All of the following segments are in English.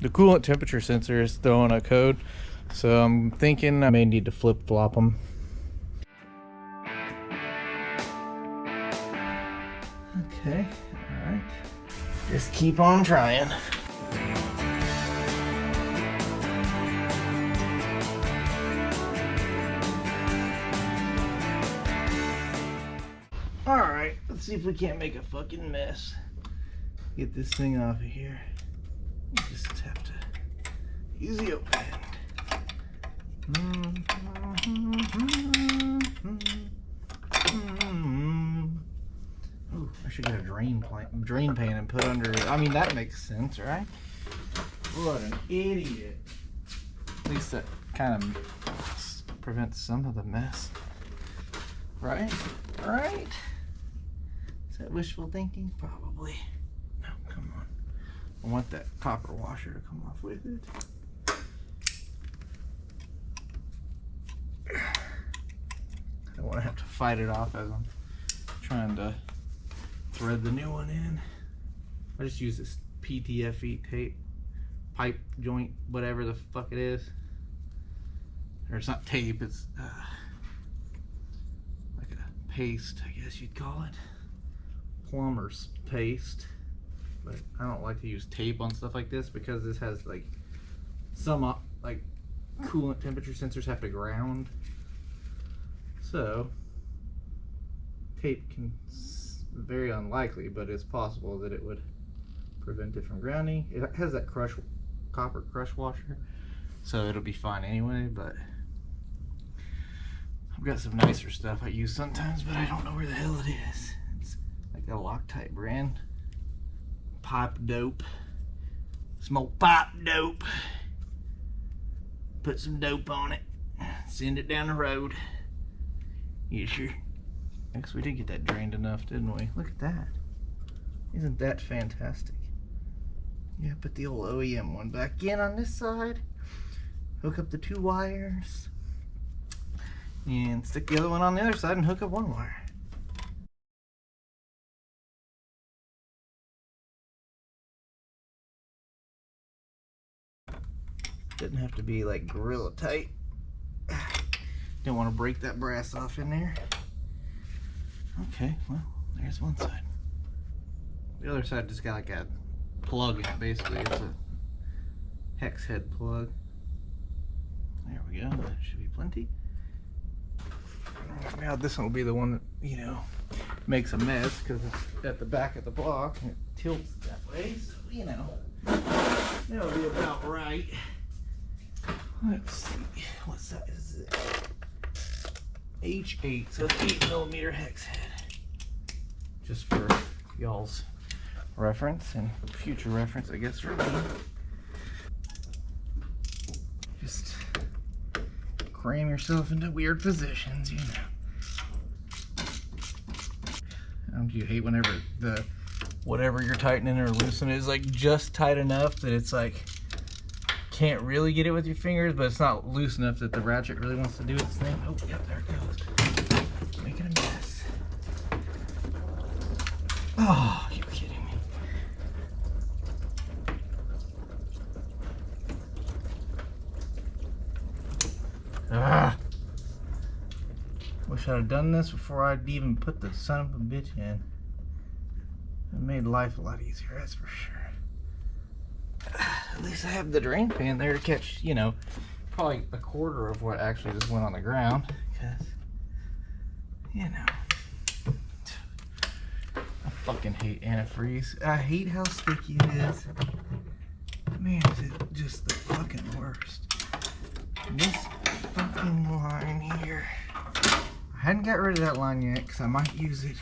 The coolant temperature sensor is throwing a code, so I'm thinking I may need to flip-flop them. Okay, all right. Just keep on trying. All right, let's see if we can't make a fucking mess. Get this thing off of here. Just have to easy open. Ooh, I should get a drain pan and put under it. I mean, that makes sense, right? What an idiot. At least that kind of prevents some of the mess. Right? Right? Is that wishful thinking? Probably. No, come on. I want that copper washer to come off with it. I don't want to have to fight it off as I'm trying to thread the new one in. I just use this PTFE tape, pipe joint, whatever the fuck it is. Or it's not tape, it's like a paste, I guess you'd call it. Plumber's paste. But I don't like to use tape on stuff like this because this has like some like coolant temperature sensors have to ground. So tape can, very unlikely, but it's possible that it would prevent it from grounding. It has that copper crush washer, so it'll be fine anyway. But I've got some nicer stuff I use sometimes, but I don't know where the hell it is. It's like a Loctite brand. Pipe dope. Smoke pipe dope. Put some dope on it. Send it down the road. Yeah, sure. I guess we did get that drained enough, didn't we? Look at that. Isn't that fantastic? Yeah, put the old OEM one back in on this side. Hook up the 2 wires. And stick the other one on the other side and hook up 1 wire. Doesn't have to be like gorilla tight. Don't want to break that brass off in there. Okay, well, there's one side. The other side just got like a plug in it, basically. It's a hex head plug. There we go, that should be plenty. Now this one will be the one that, you know, makes a mess because it's at the back of the block and it tilts that way, so, you know, that'll be about right. Let's see, what size is it? H8, so it's 8mm hex head. Just for y'all's reference and future reference, I guess, for me. Just cram yourself into weird positions, you know. Don't you hate whenever the whatever you're tightening or loosening is like just tight enough that it's like can't really get it with your fingers, but it's not loose enough that the ratchet really wants to do its thing. Oh, yep, there it goes. Making a mess. Oh, you're kidding me. Ah. Wish I'd have done this before I'd even put the son of a bitch in. It made life a lot easier, that's for sure. At least I have the drain pan there to catch, you know, probably a quarter of what actually just went on the ground. Because, you know, I fucking hate antifreeze. I hate how sticky it is. Man, is it just the fucking worst. This fucking line here. I hadn't got rid of that line yet because I might use it.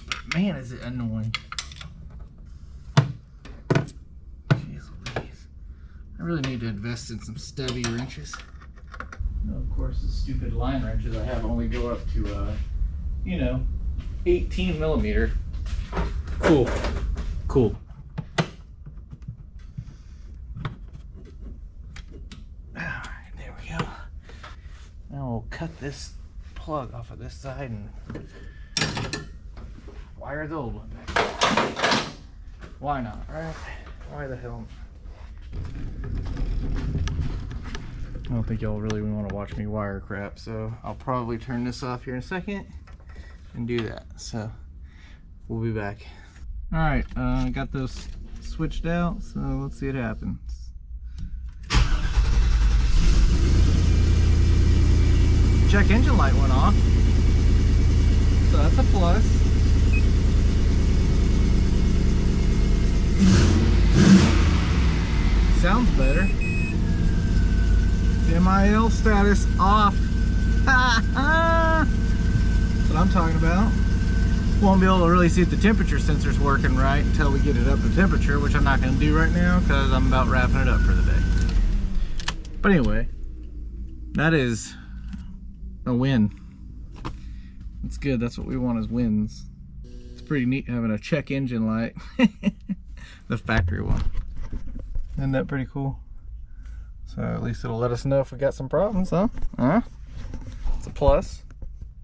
But man, is it annoying. I really need to invest in some stubby wrenches. Now, of course, the stupid line wrenches I have only go up to, you know, 18mm. Cool. Cool. Alright, there we go. Now we'll cut this plug off of this side and wire the old one back. Why not, right? Why the hell not? I don't think y'all really want to watch me wire crap, so I'll probably turn this off here in a second and do that. So we'll be back. All right, got those switched out, so let's see what happens. Check engine light went off, so that's a plus. Sounds better. MIL status off. That's what I'm talking about. Won't be able to really see if the temperature sensor's working right until we get it up to temperature, which I'm not going to do right now because I'm about wrapping it up for the day. But anyway, that is a win. That's good. That's what we want, is wins. It's pretty neat having a check engine light. The factory one. Isn't that pretty cool? So at least it'll let us know if we got some problems, huh? It's a plus.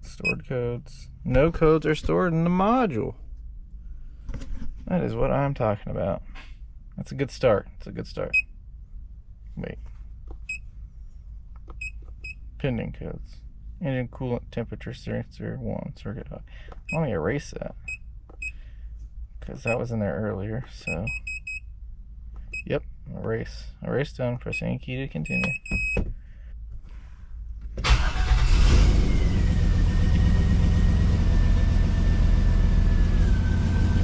Stored codes. No codes are stored in the module. That is what I'm talking about. That's a good start. It's a good start. Wait. Pending codes. Engine coolant temperature sensor 1 circuit high. Let me erase that, because that was in there earlier. So yep, erase done. Press any key to continue.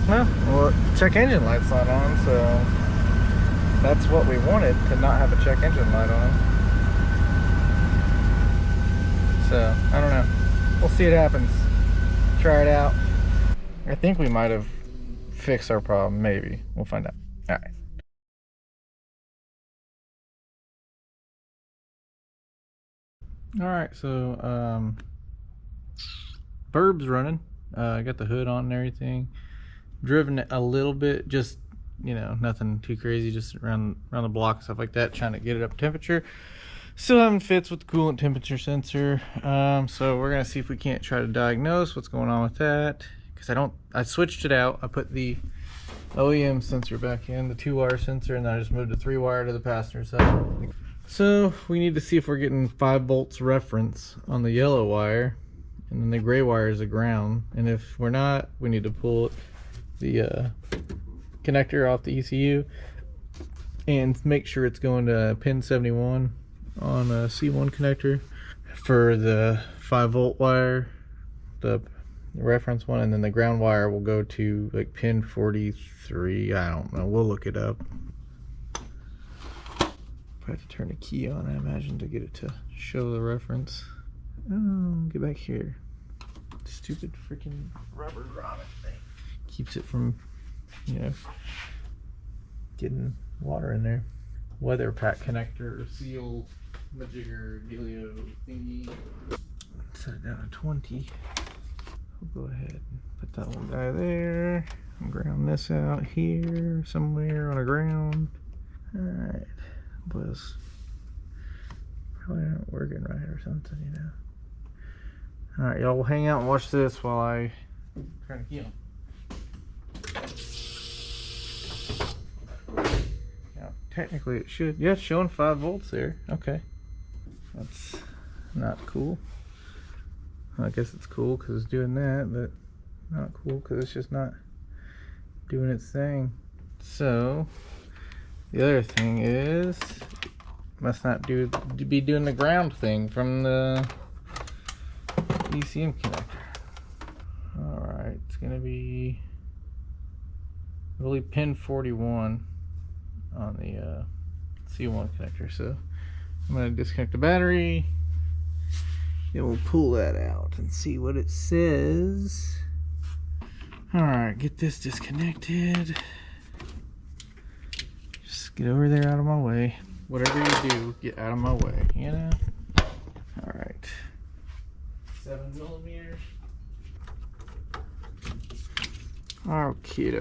Well, check engine light's not on, so that's what we wanted, to not have a check engine light on. So I don't know, we'll see what happens. Try it out. I think we might have fixed our problem, maybe. We'll find out. All right. All right, so burb's running. I got the hood on and everything. Driven it a little bit, just, you know, nothing too crazy, just around the block and stuff like that, trying to get it up temperature. Still haven't fits with the coolant temperature sensor. So we're gonna see if we can't try to diagnose what's going on with that, because I switched it out. I put the OEM sensor back in, the 2-wire sensor, and then I just moved the 3-wire to the passenger side. So we need to see if we're getting 5 volts reference on the yellow wire, and then the gray wire is the ground. And if we're not, we need to pull the connector off the ECU and make sure it's going to pin 71 on a C1 connector for the 5-volt wire, the reference one, and then the ground wire will go to like pin 43. I don't know, we'll look it up. I have to turn the key on, I imagine, to get it to show the reference. Oh, get back here. Stupid freaking rubber grommet thing keeps it from, you know, getting water in there. Weather pack connector, seal, majigger, dealio thingy. Set it down to 20. We'll go ahead and put that little guy there. And ground this out here somewhere on the ground. Alright. Was probably not working right or something, you know. Alright, y'all will hang out and watch this while I turn the key on. Now, technically it should, yeah, it's showing 5 volts there. Okay, that's not cool. I guess it's cool because it's doing that, but not cool because it's just not doing its thing. So the other thing is, must not be doing the ground thing from the ECM connector. Alright, it's gonna be really pin 41 on the C1 connector. So I'm gonna disconnect the battery and we'll pull that out and see what it says. Alright, get this disconnected. Just get over there out of my way. Whatever you do, get out of my way, you know? Alright. 7mm.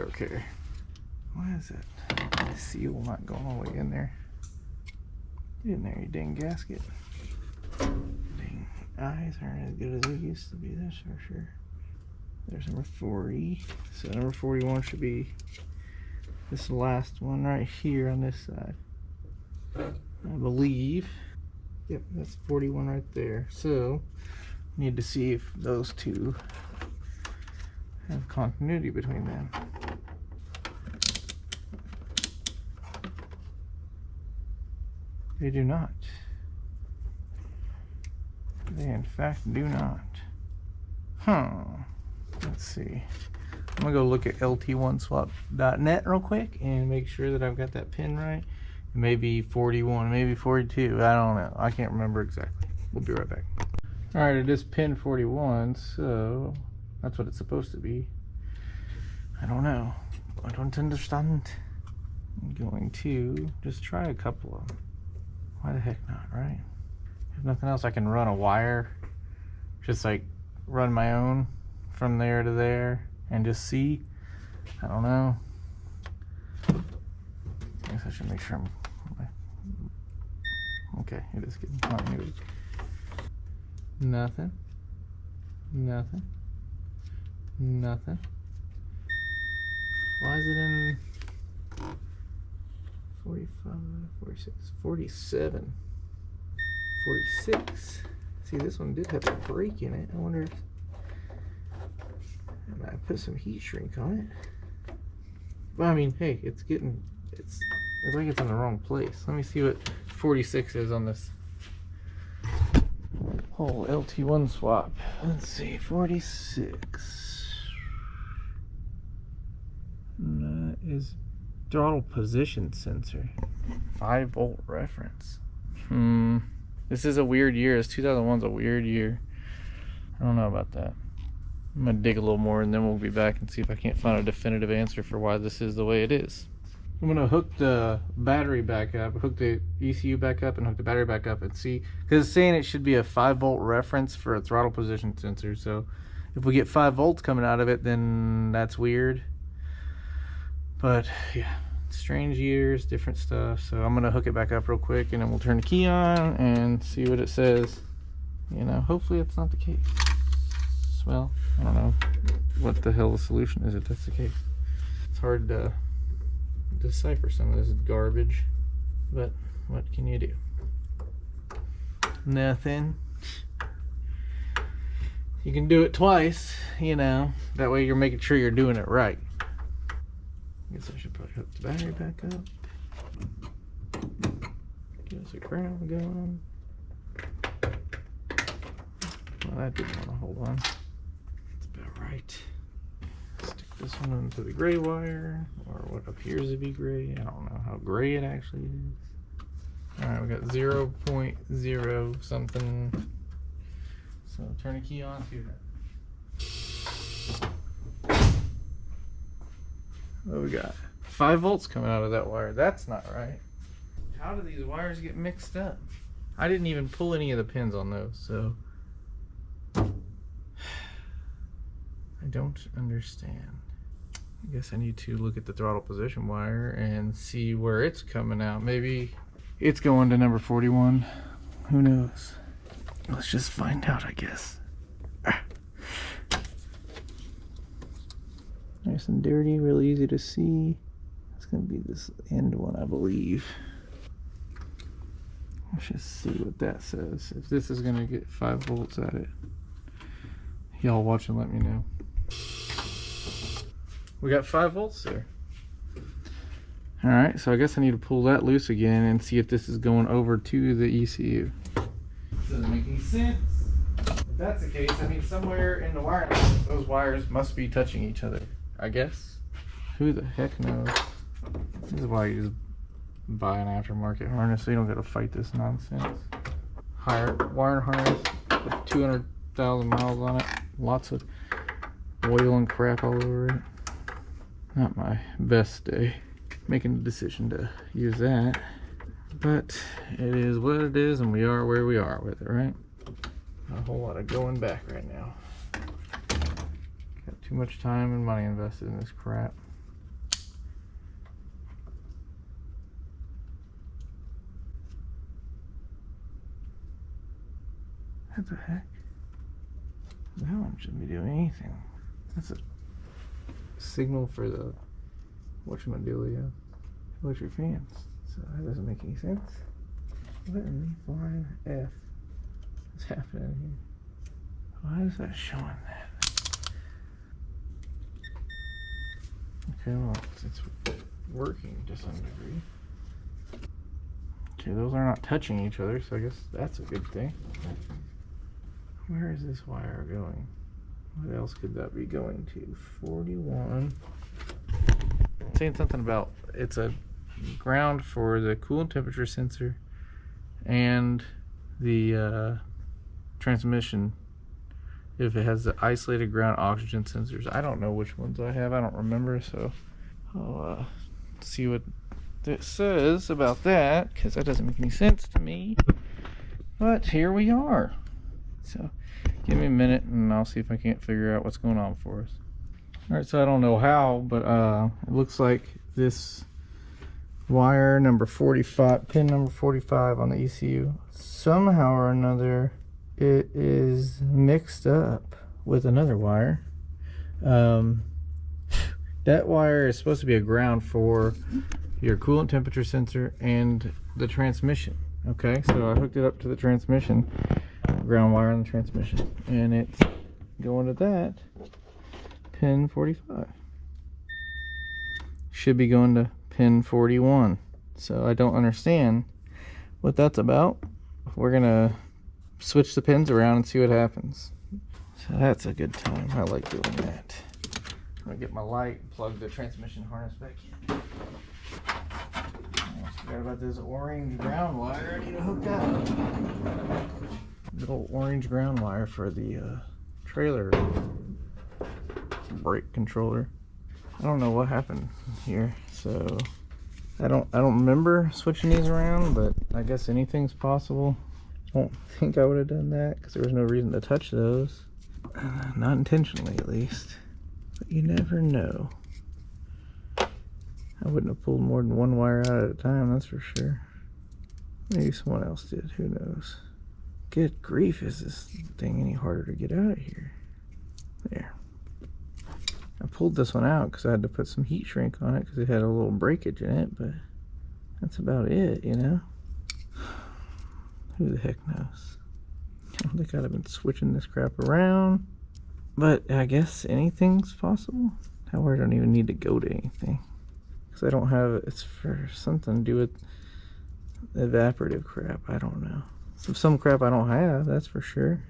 Okay. Why is that seal not going all the way in there? Get in there, you dang gasket. Dang eyes aren't as good as they used to be, that's for sure. There's number 40. So number 41 should be this last one right here on this side. I believe. Yep, that's 41 right there. So, need to see if those two have continuity between them. They do not. They in fact do not. Huh. Let's see. I'm gonna go look at lt1swap.net real quick and make sure that I've got that pin right. Maybe 41, maybe 42. I don't know. I can't remember exactly. We'll be right back. Alright, it is pin 41, so that's what it's supposed to be. I don't know. I don't understand. I'm going to just try a couple of them. Why the heck not, right? If nothing else, I can run a wire. Just like run my own from there to there and just see. I don't know. I guess I should make sure I'm... Okay, it is getting continuity. Nothing. Nothing. Nothing. Why is it in 45, 46, 47, 46? See, this one did have a break in it. I wonder if I might put some heat shrink on it. Well, I mean, hey, it's like it's in the wrong place. Let me see what 46 is on this whole LT1 swap. Let's see, 46. And that is throttle position sensor. 5-volt reference. This is a weird year. This 2001's a weird year. I don't know about that. I'm gonna dig a little more and then we'll be back and see if I can't find a definitive answer for why this is the way it is. I'm gonna hook the battery back up, hook the ECU back up and hook the battery back up and see, because it's saying it should be a 5-volt reference for a throttle position sensor. So if we get 5 volts coming out of it, then that's weird. But yeah, strange years, different stuff. So I'm gonna hook it back up real quick and then we'll turn the key on and see what it says. You know, hopefully it's not the case. Well, I don't know what the hell the solution is if that's the case. It's hard to decipher some of this garbage, but what can you do? Nothing. You can do it twice, you know, that way you're making sure you're doing it right. I guess I should probably hook the battery back up. Get us a ground going. Well, that didn't want to hold on. That's about right. Stick this one into the gray wire, or what appears to be gray. I don't know how gray it actually is. Alright, we got 0.0 something. So turn the key on, see that. What do we got? 5 volts coming out of that wire. That's not right. How do these wires get mixed up? I didn't even pull any of the pins on those, so I don't understand. I guess I need to look at the throttle position wire and see where it's coming out. Maybe it's going to number 41. Who knows? Let's just find out, I guess. Nice and dirty, really easy to see. It's going to be this end one, I believe. Let's just see what that says. If this is going to get 5 volts at it. Y'all watch and let me know. We got 5 volts there. Alright, so I guess I need to pull that loose again and see if this is going over to the ECU. Doesn't make any sense. If that's the case, I mean somewhere in the wiring, those wires must be touching each other, I guess. Who the heck knows? This is why you just buy an aftermarket harness so you don't gotta fight this nonsense. Higher wiring harness with 200,000 miles on it. Lots of oil and crap all over it. Not my best day making the decision to use that, but it is what it is and we are where we are with it, right? Not a whole lot of going back right now. Got too much time and money invested in this crap. What the heck? That one shouldn't be doing anything. That's a signal for the whatchamadilia electric fans. So that doesn't make any sense. What in the flying F is happening here? Why is that showing that? Okay, well, it's working to some degree. Okay, those are not touching each other, so I guess that's a good thing. Where is this wire going? What else could that be going to? 41. Saying something about it's a ground for the coolant temperature sensor and the transmission if it has the isolated ground oxygen sensors. I don't know which ones I have. I don't remember, so I'll see what it says about that, because that doesn't make any sense to me. But here we are. So give me a minute and I'll see if I can't figure out what's going on for us. Alright, so I don't know how, but it looks like this wire number 45, pin number 45 on the ECU, somehow or another it is mixed up with another wire. That wire is supposed to be a ground for your coolant temperature sensor and the transmission. Okay, so I hooked it up to the transmission, ground wire on the transmission, and it's going to that pin 45. Should be going to pin 41. So I don't understand what that's about. We're gonna switch the pins around and see what happens. So that's a good time. I like doing that. I'm gonna get my light and plug the transmission harness back in. I forgot about this orange ground wire I need to hook up. Little orange ground wire for the trailer brake controller. I don't know what happened here, so I don't remember switching these around, but I guess anything's possible. I don't think I would have done that because there was no reason to touch those, not intentionally at least, but you never know. I wouldn't have pulled more than one wire out at a time, that's for sure. Maybe someone else did, who knows. Good grief, is this thing any harder to get out of here? There. I pulled this one out because I had to put some heat shrink on it because it had a little breakage in it, but that's about it, you know? Who the heck knows? I don't think I'd have been switching this crap around, but I guess anything's possible. However, I don't even need to go to anything because I don't have, it's for something to do with evaporative crap. I don't know. Some crap I don't have, that's for sure.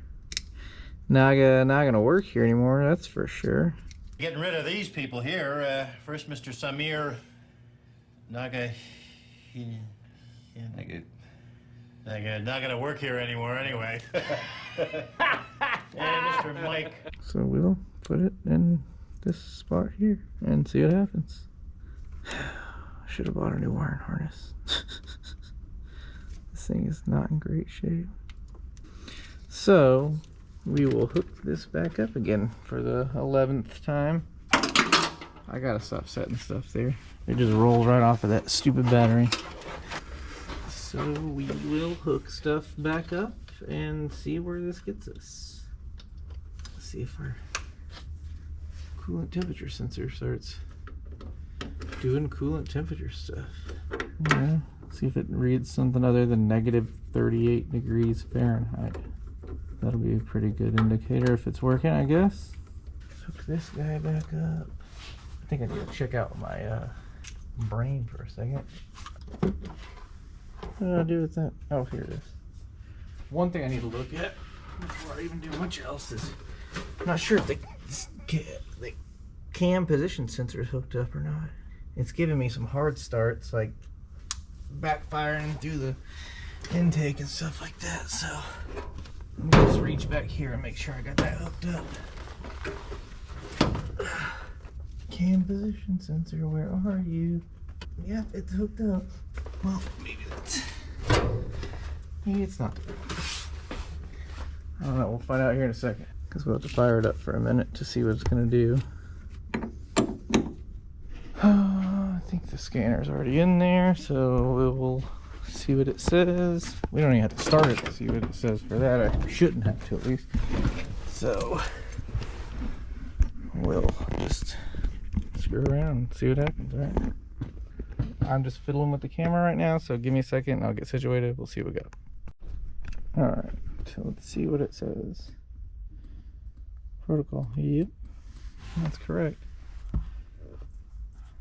Not gonna work here anymore, that's for sure. Getting rid of these people here. First, Mr. Samir Naga. Not gonna work here anymore anyway. And Mr. Mike. So we'll put it in this spot here and see what happens. I should have bought a new wiring harness. This thing is not in great shape. So we will hook this back up again for the 11th time. I gotta stop setting stuff there. It just rolls right off of that stupid battery. So we will hook stuff back up and see where this gets us. Let's see if our coolant temperature sensor starts doing coolant temperature stuff. Yeah, see if it reads something other than negative 38 degrees Fahrenheit. That'll be a pretty good indicator if it's working, I guess. Hook this guy back up. I think I need to check out my brain for a second. What did I do with that? Oh, here it is. One thing I need to look at before I even do much else is I'm not sure if the cam position sensor is hooked up or not. It's giving me some hard starts, like backfiring through the intake and stuff like that. So let me just reach back here and make sure I got that hooked up. Cam position sensor, where are you? Yep, it's hooked up. Well, maybe it's not. I don't know, we'll find out here in a second. Because we'll have to fire it up for a minute to see what it's going to do. I think the scanner's already in there, so we'll see what it says. We don't even have to start it to see what it says for that. I shouldn't have to, at least. So we'll just screw around and see what happens, right? I'm just fiddling with the camera right now, so give me a second and I'll get situated. We'll see what we got. Alright, so let's see what it says. Protocol. Yep, that's correct.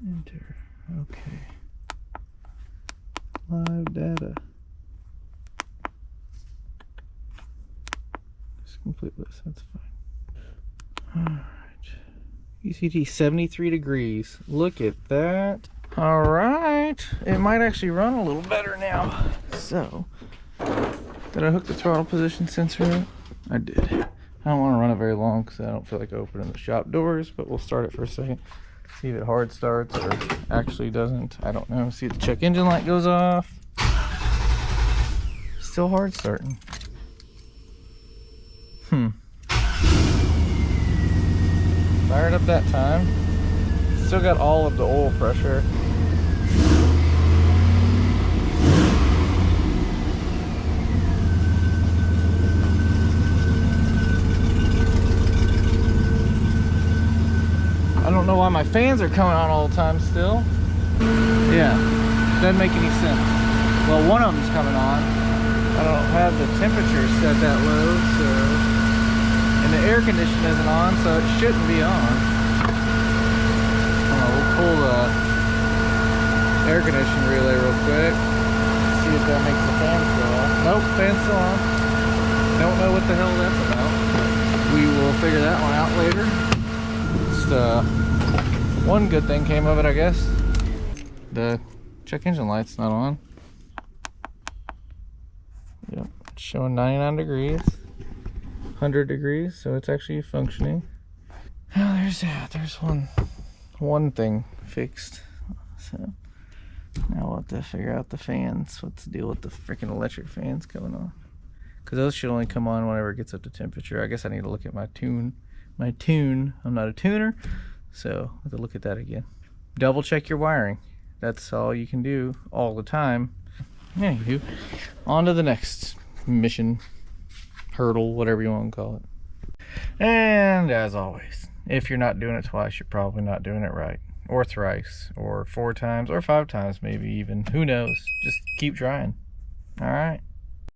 Enter. Okay. Live data. Just complete this, that's fine. Alright. ECT 73 degrees. Look at that. Alright. It might actually run a little better now. So, did I hook the throttle position sensor in? I did. I don't want to run it very long because I don't feel like opening the shop doors, but we'll start it for a second. See if it hard starts or actually doesn't. I don't know. See if the check engine light goes off. Still hard starting. Fired up that time. Still got all of the oil pressure. I don't know why my fans are coming on all the time still. Yeah, doesn't make any sense. Well, one of them's coming on. I don't have the temperature set that low, so... And the air conditioning isn't on, so it shouldn't be on. We'll pull the air conditioning relay real quick. See if that makes the fans go off. Nope, fan's still on. Don't know what the hell that's about. We will figure that one out later. One good thing came of it, I guess. The check engine light's not on. Yep, it's showing 99 degrees, 100 degrees, so it's actually functioning. Oh, there's that. There's one thing fixed. So now we'll have to figure out the fans. What's the deal with the freaking electric fans coming on? Because those should only come on whenever it gets up to temperature. I guess I need to look at my tune. I'm not a tuner, so I have to look at that again. Double check your wiring. That's all you can do all the time. Anywho, on to the next mission, hurdle, whatever you want to call it. And as always, if you're not doing it twice, you're probably not doing it right. Or thrice, or 4 times, or 5 times maybe even. Who knows? Just keep trying. All right.